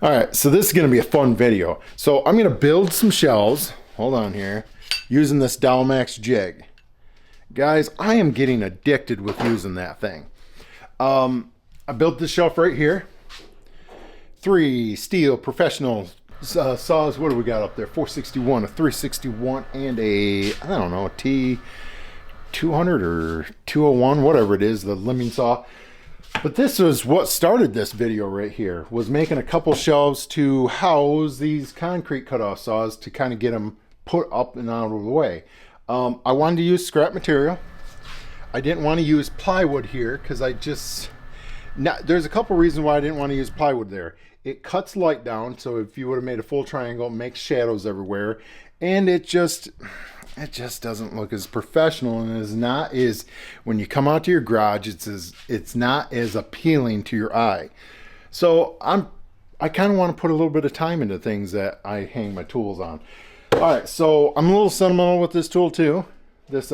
All right, so this is gonna be a fun video. So I'm gonna build some shelves, hold on here, using this DowelMax jig. Guys, I am getting addicted with using that thing. I built this shelf right here. 3 Stihl professional saws. What do we got up there? 461, a 361, and a, I don't know, a T200 or 201, whatever it is, the limbing saw. But this is what started this video right here, was making a couple shelves to house these concrete cutoff saws to kind of get them put up and out of the way. I wanted to use scrap material. I didn't want to use plywood here because there's a couple reasons why I didn't want to use plywood there. It cuts light down, so if you would have made a full triangle, it makes shadows everywhere, and it just doesn't look as professional, and is not as, when you come out to your garage, it's not as appealing to your eye. So I kind of want to put a little bit of time into things that I hang my tools on. All right, so I'm a little sentimental with this tool too. This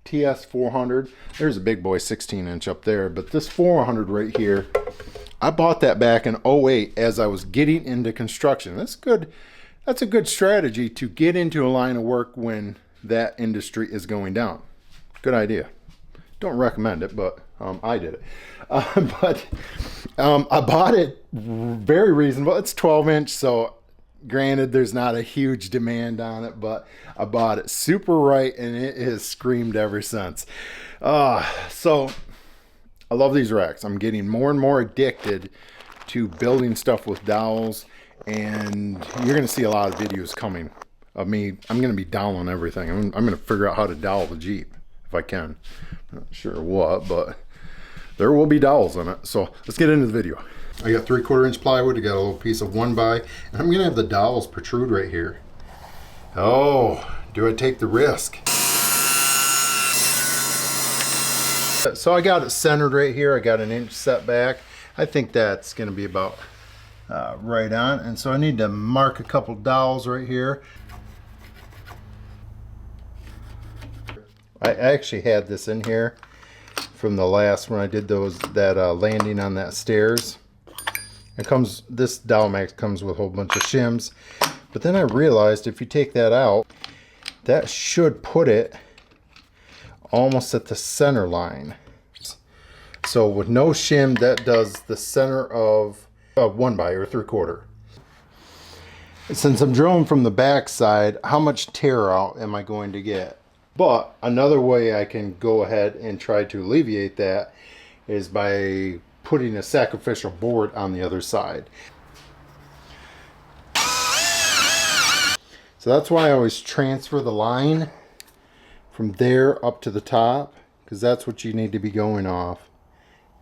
TS 400. There's a big boy 16-inch up there, but this 400 right here, I bought that back in 08 as I was getting into construction. That's good. That's a good strategy to get into a line of work when that industry is going down. Good idea. Don't recommend it, but I did it. I bought it very reasonable. It's 12-inch, so granted there's not a huge demand on it, but I bought it super right, and it has screamed ever since. So I love these racks. I'm getting more and more addicted to building stuff with dowels, and you're going to see a lot of videos coming of me. I'm going to be doweling everything. I'm going to figure out how to dowel the Jeep if I can. I'm not sure what, but there will be dowels in it. So let's get into the video. I got 3/4 inch plywood. I got a little piece of 1x, and I'm going to have the dowels protrude right here. Oh, do I take the risk? So I got it centered right here. I got an inch setback. I think that's going to be about right on, and so I need to mark a couple dowels right here. I actually had this in here from the last when I did that landing on that stairs. It comes, this DowelMax comes with a whole bunch of shims, but then I realized if you take that out, that should put it almost at the center line. So with no shim, that does the center of 1x or 3/4. Since I'm drilling from the back side, how much tear out am I going to get? But another way I can go ahead and try to alleviate that is by putting a sacrificial board on the other side. So that's why I always transfer the line from there up to the top, because that's what you need to be going off,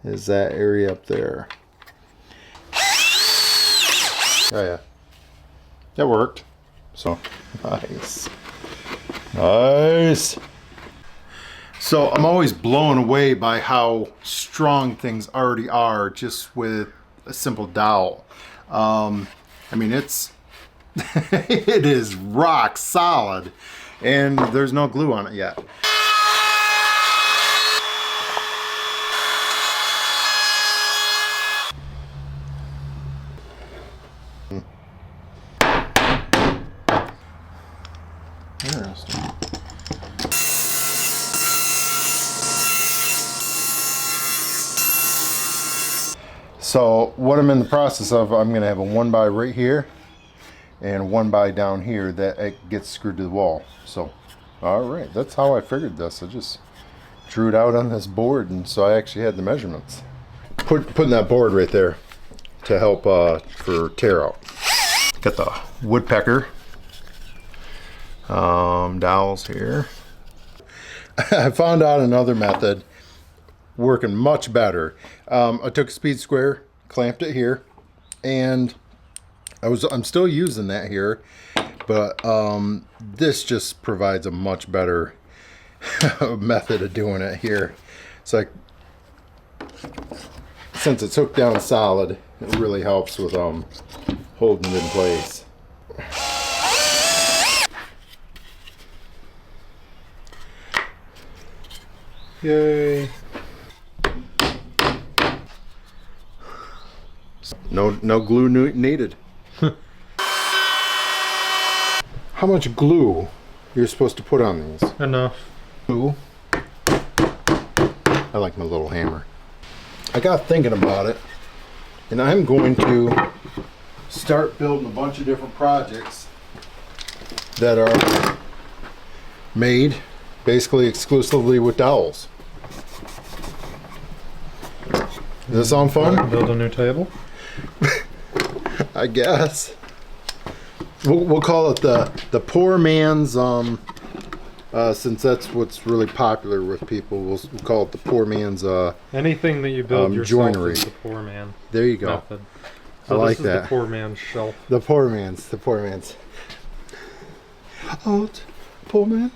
is that area up there. Oh yeah, that worked. So nice. Nice. So I'm always blown away by how strong things already are just with a simple dowel. I mean, it's it is rock solid, and there's no glue on it yet. Interesting. So what I'm in the process of, I'm going to have a 1x right here and 1x down here that it gets screwed to the wall. So all right, that's how I figured this. I just drew it out on this board, and so I actually had the measurements. Putting that board right there to help for tear out. Got the woodpecker dowels here. I found out another method working much better. I took a speed square, clamped it here, and I'm still using that here, but this just provides a much better method of doing it here. It's like, since it's hooked down solid, it really helps with holding it in place. Yay. No glue needed. How much glue you're supposed to put on these? Enough. Glue. I like my little hammer. I got thinking about it, and I'm going to start building a bunch of different projects that are made basically exclusively with dowels. Does that sound fun? Build a new table? I guess. We'll call it the poor man's, since that's what's really popular with people, we'll call it the poor man's anything that you build yourself joinery. is the poor man There you go. method. So I like this is that. the poor man's shelf. The poor man's. Oh, poor man.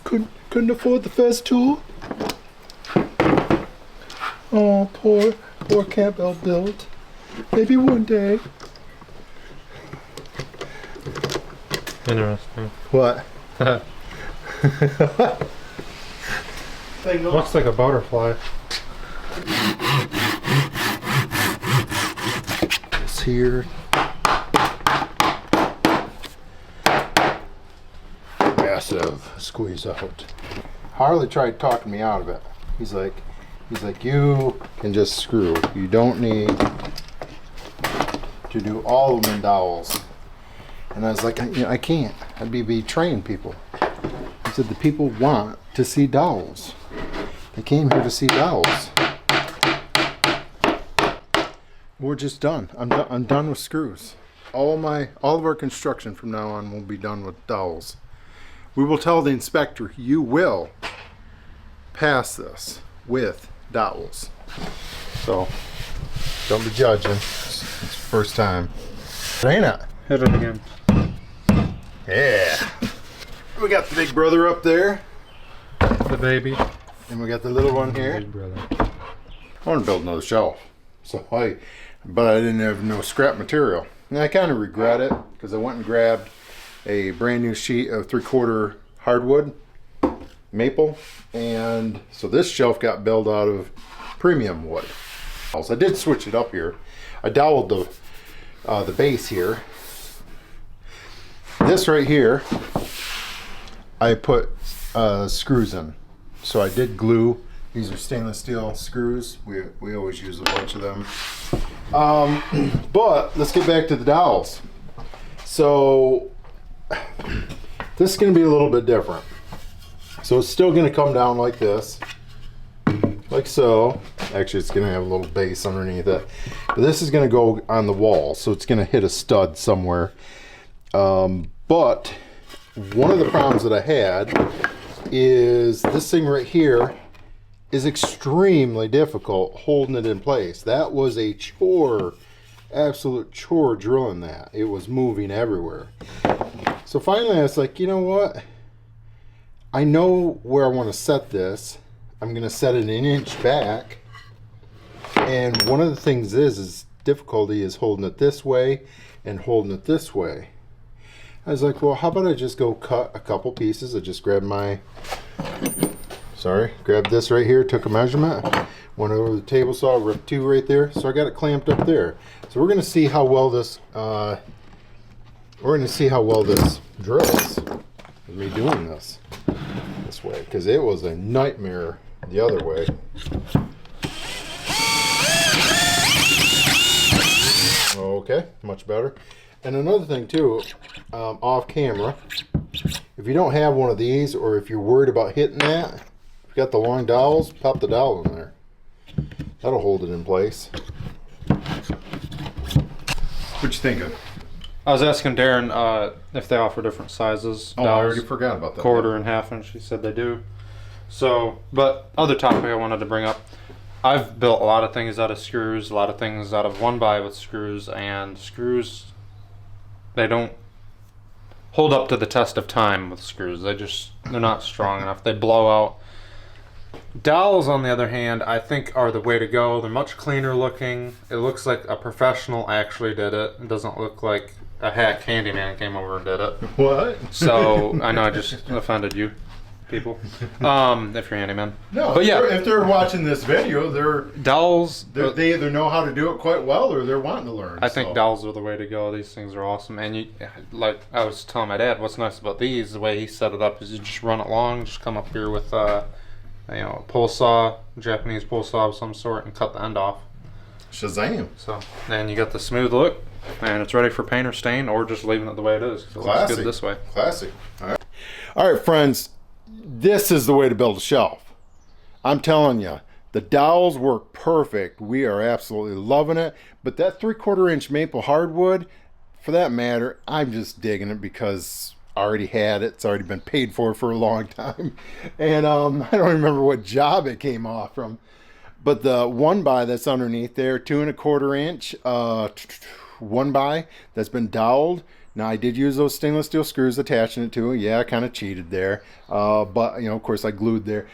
Couldn't afford the first tool. Oh, poor Campbell built. Maybe one day. Interesting. What? Looks like a butterfly. This here. Massive squeeze out. Harley tried talking me out of it. He's like, you can just screw. You don't need to do all of them in dowels. And I was like, I can't. I'd be betraying people. He said the people want to see dowels. They came here to see dowels. We're just done. I'm done with screws. All of our construction from now on will be done with dowels. We will tell the inspector you will pass this with dowels. So don't be judging. It's first time. Ain't it? Hit it again. Yeah. We got the big brother up there. The baby. And we got the little one here. Big brother. I want to build another shelf. But I didn't have no scrap material. And I kind of regret it because I went and grabbed a brand new sheet of 3/4 hardwood maple. And so this shelf got built out of premium wood. Also, I did switch it up here. I doweled the base here. This right here, I put screws in. So I did glue. These are stainless steel screws. We always use a bunch of them. But let's get back to the dowels. So this is going to be a little bit different. So it's still going to come down like this, like so. Actually, it's going to have a little base underneath it. But this is going to go on the wall, so it's going to hit a stud somewhere. But one of the problems that I had is this thing right here is extremely difficult holding it in place. That was a chore, absolute chore drilling that. It was moving everywhere. So finally I was like, you know what? I know where I want to set this. I'm going to set it an inch back. And one of the things is difficulty is holding it this way and holding it this way. I was like, well, how about I just go cut a couple pieces? I just grabbed grabbed this right here, took a measurement, went over the table saw, ripped 2 right there. So I got it clamped up there. So we're going to see how well this drills with me doing this way, because it was a nightmare the other way. Okay, much better. And another thing too, off camera, if you don't have one of these, or if you're worried about hitting that, if you got the long dowels, pop the dowel in there. That'll hold it in place. What you thinking? I was asking Darren if they offer different sizes. Oh, I already forgot about that. 1/4 and 1/2 inch. She said they do. So, but other topic I wanted to bring up. I've built a lot of things out of screws, a lot of things out of 1x with screws, and screws, they don't hold up to the test of time with screws. They're not strong enough. They blow out. Dowels, on the other hand, I think are the way to go. They're much cleaner looking. It looks like a professional actually did it. It doesn't look like a hack handyman came over and did it. What? So, I know I just offended you. people. If you're handyman. No, but yeah, if they're watching this video, dowels. they either know how to do it quite well or they're wanting to learn. I think dowels are the way to go. These things are awesome. And you, like I was telling my dad, what's nice about these, the way he set it up is you just run it long, just come up here with a pull saw, Japanese pull saw of some sort, and cut the end off. Shazam! So then you got the smooth look, and it's ready for paint or stain, or just leaving it the way it is. It looks good this way. Classic. All right, friends. This is the way to build a shelf. I'm telling you, the dowels work perfect. We are absolutely loving it. But that 3/4 inch maple hardwood, for that matter, I'm just digging it because I already had it. It's already been paid for a long time. And I don't remember what job it came off from. But the 1x that's underneath there, 2¼ inch, 1x that's been doweled. Now I did use those stainless steel screws attaching it to it. Yeah, I kind of cheated there. But of course I glued there.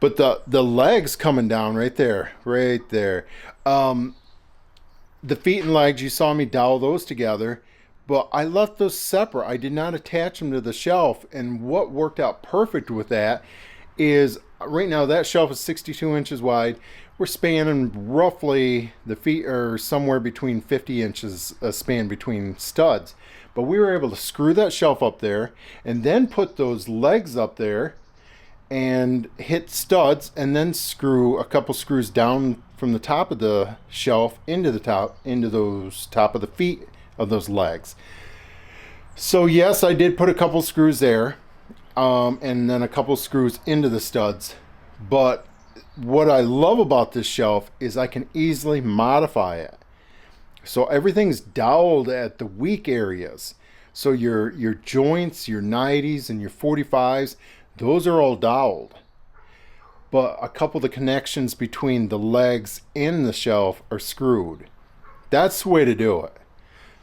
But the legs coming down right there. The feet and legs, you saw me dowel those together. But I left those separate. I did not attach them to the shelf. And what worked out perfect with that is right now that shelf is 62 inches wide. We're spanning roughly, the feet are somewhere between 50 inches span between studs. But we were able to screw that shelf up there and then put those legs up there and hit studs and then screw a couple screws down from the top of the shelf into those top of the feet of those legs. So yes, I did put a couple screws there and then a couple screws into the studs. But what I love about this shelf is I can easily modify it. So everything's doweled at the weak areas. So your joints, your 90s and your 45s, those are all doweled. But a couple of the connections between the legs and the shelf are screwed. That's the way to do it.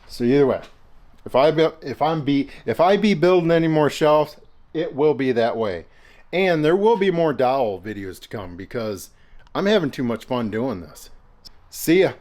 So either way, if I be building any more shelves, it will be that way. And there will be more dowel videos to come because I'm having too much fun doing this. See ya.